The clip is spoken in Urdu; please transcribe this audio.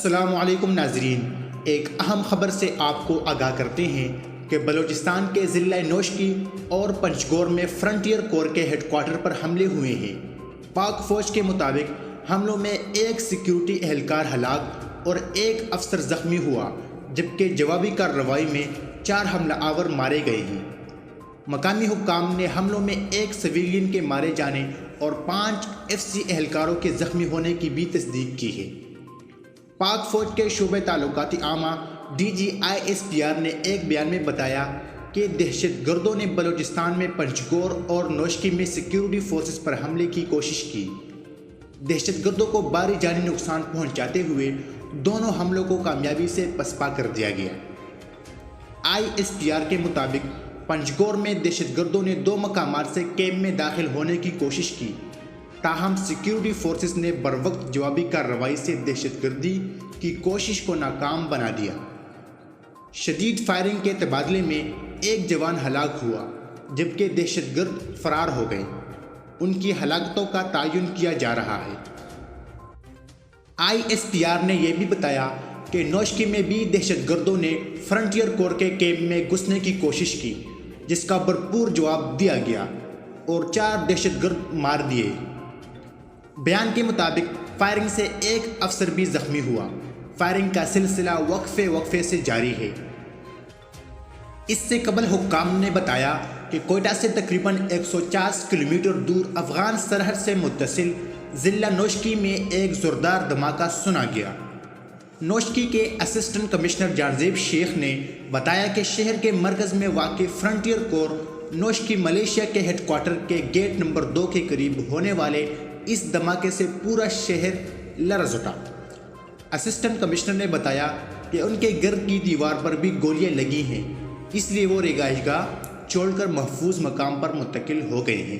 السلام علیکم ناظرین، ایک اہم خبر سے آپ کو آگاہ کرتے ہیں کہ بلوچستان کے ضلع نوشکی اور پنجگور میں فرنٹیئر کور کے ہیڈ کوارٹر پر حملے ہوئے ہیں۔ پاک فوج کے مطابق حملوں میں ایک سیکیورٹی اہلکار ہلاک اور ایک افسر زخمی ہوا، جبکہ جوابی کارروائی میں 4 حملہ آور مارے گئے ہیں۔ مقامی حکام نے حملوں میں ایک سویلین کے مارے جانے اور 5 FCC اہلکاروں کے زخمی ہونے کی بھی تصدیق کی ہے۔ پاک فوج کے شعبہ تعلقات عامہ DG ISPR نے ایک بیان میں بتایا کہ دہشت گردوں نے بلوچستان میں پنجگور اور نوشکی میں سیکیورٹی فورسز پر حملے کی کوشش کی۔ دہشت گردوں کو بھاری جانی نقصان پہنچاتے ہوئے دونوں حملوں کو کامیابی سے پسپا کر دیا گیا۔ ISPR کے مطابق پنجگور میں دہشت گردوں نے 2 مقامات سے کیمپ میں داخل ہونے کی کوشش کی، تاہم سیکیورٹی فورسز نے بروقت جوابی کارروائی سے دہشت گردی کی کوشش کو ناکام بنا دیا۔ شدید فائرنگ کے تبادلے میں ایک جوان ہلاک ہوا، جبکہ دہشت گرد فرار ہو گئے۔ ان کی ہلاکتوں کا تعین کیا جا رہا ہے۔ ISPR نے یہ بھی بتایا کہ نوشکی میں بھی دہشت گردوں نے فرنٹیئر کور کے کیمپ میں گھسنے کی کوشش کی، جس کا بھرپور جواب دیا گیا اور 4 دہشت گرد مار دیے۔ بیان کے مطابق فائرنگ سے ایک افسر بھی زخمی ہوا۔ فائرنگ کا سلسلہ وقفے سے جاری ہے۔ اس سے قبل حکام نے بتایا کہ کوئٹہ سے تقریباً 150 کلومیٹر دور افغان سرحد سے متصل ضلع نوشکی میں ایک زوردار دھماکہ سنا گیا۔ نوشکی کے اسسٹنٹ کمشنر جانزیب شیخ نے بتایا کہ شہر کے مرکز میں واقع فرنٹیئر کور نوشکی ملیشیا کے ہیڈ کوارٹر کے گیٹ نمبر 2 کے قریب ہونے والے اس دھماکے سے پورا شہر لرز اٹھا۔ اسسٹنٹ کمشنر نے بتایا کہ ان کے گھر کی دیوار پر بھی گولیاں لگی ہیں، اس لیے وہ رہائش گاہ چھوڑ کر محفوظ مقام پر منتقل ہو گئے ہیں۔